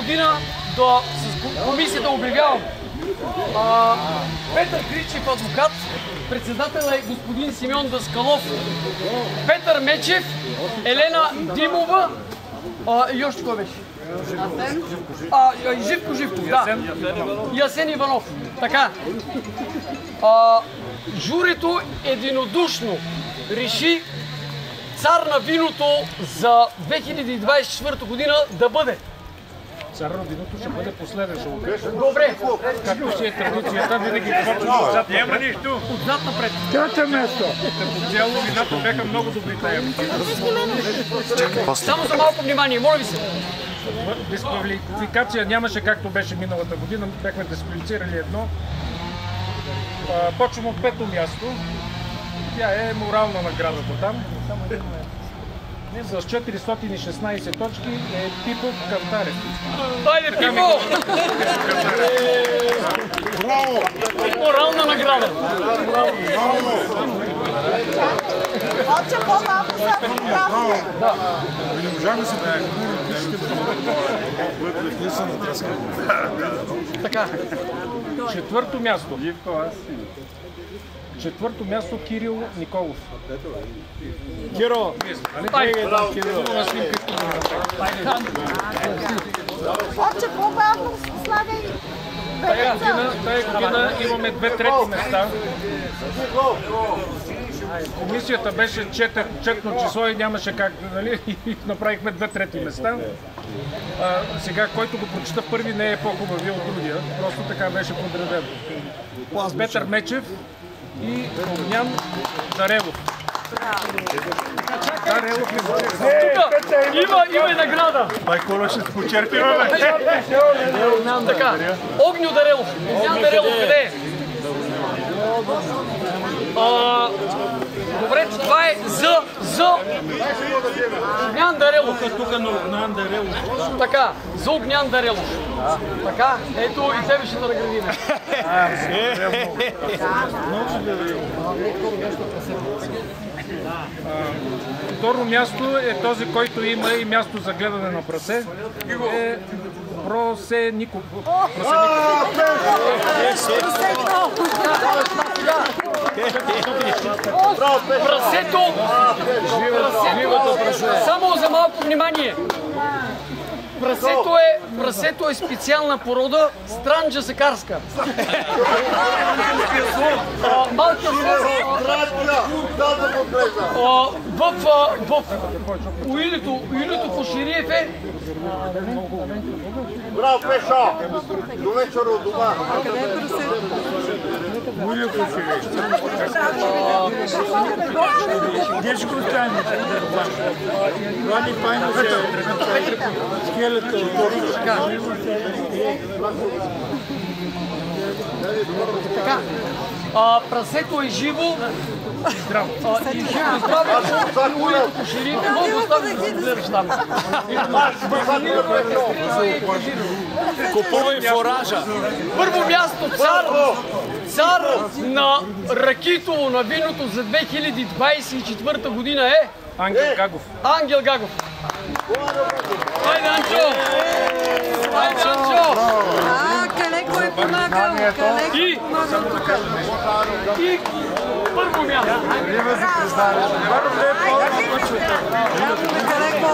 година с комисията обявявам Петър Кричев, адвокат, председател е господин Симеон Даскалов, Петър Мечев, Елена Димова и още кой беше? Живко Живков, да. И Асен Иванов. Така. Журито единодушно реши цар на виното за 2024 година да бъде. Цар на виното ще бъде последен. Добре. Както си е традицията, винаги почва отзад. Няма нищо. Отзад напред. Трето място. Като цяло вината бяха много добри тая година. Само за малко внимание, моля ви се. Дисквалификация нямаше както беше миналата година. Бяхме дисквалифицирали едно. Почвам от пето място. Тя е морална наградата там. С 416 точки е Пипо Кантарев. Дайде, Пипо! Браво! Морална награда. Отче, по-малко са фотография. Не можахме се да Така. Четвърто място. Четвърто място Кирил Николов. Киро! Отче, по-малко слагай. Тая година имаме 2 трети места. Комисията беше четно число и нямаше как, нали? И направихме 2 трети места. Сега, който го прочита първи, не е по-хубави от другия. Просто така беше подреден. Петър Мечев и Огнян Дарелов. Дарелов Има и награда. Майкола ще се почерпим, бе! Така. Огню Дарелов. Огнян Дарелов, къде е? Добре, това е за Огнян Дарелов. тук на Огнян Дарелов. Така, за Огнян Дарелов. Така, ето и тебе ще да наградим. Второ място е този, който има и място за гледане на прасе. Е Просе Ников. Прасето! Само за малко внимание. Прасето е специална порода странджа сакарска. Малкият в уилито по Шириев е. Браво, Пешо! До вечера от дома. Къде е прасето? Дечко стане. Вани пайно се скелето. Така. Прасето е живо. Здраво. И живо здраве. Уилито по Шириев е. Мога да оставим да гледаш там. Купувай фоража. Първо място цар на ракитово на виното за 2024 година е Ангел Гагов. Ангел Гагов. Хайде, Анчо! Хайде, Анчо! Калеко е помагал. И първо място. Калеко.